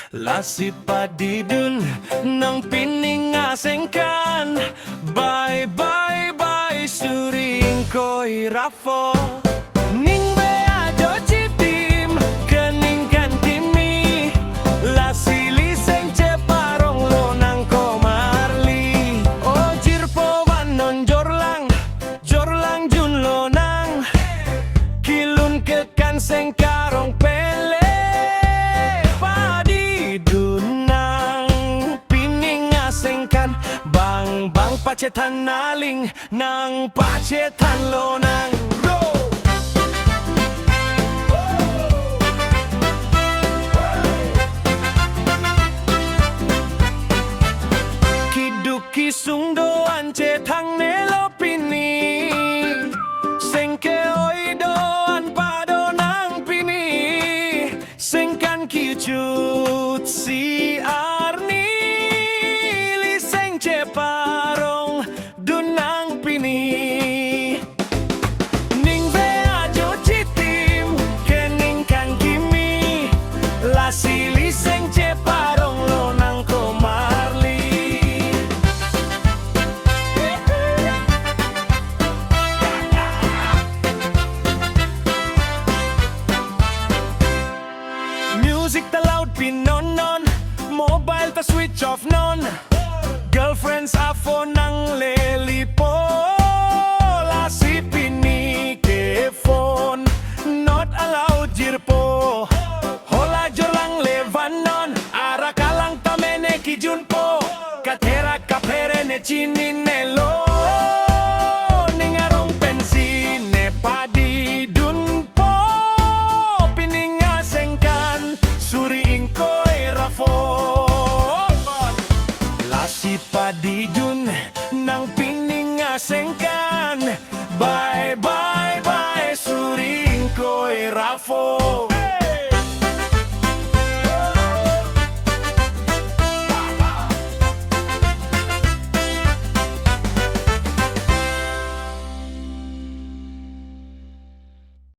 Lasip padidun ng piningasengkan. Bye bye bye suring ko'y rafo. Ning beajo chitim keningkan timi. Lasiliseng ceparong lonang komarli. O jirpo wanon jorlang jun lonang. Kilun kekan sengkarong pele. Bang pacetan naling nang pacetan lonang go. Kiduki sungdoan cetang nelopini. Sengke oidoan padonang pini. Sengkan kiucut si arni. Ceparong dunang pini. Ning beajo citim kening kang kimi. Lasiliseng ceparong lonang komarli. Music ta loud pinonon. Mobile ta switch off non. Girlfriends afo nang lelipo. Lasipini ke phone. Not allowed jirpo. Hola jolang levanon. Arakalang tamene kijunpo. Katera kapere ne chininelo. Ningarong pensine padidunpo. Piningasengkan suriing ko'y rafo. Padidun ng piningasengkan. Bye bye bye suring ko'y rafo.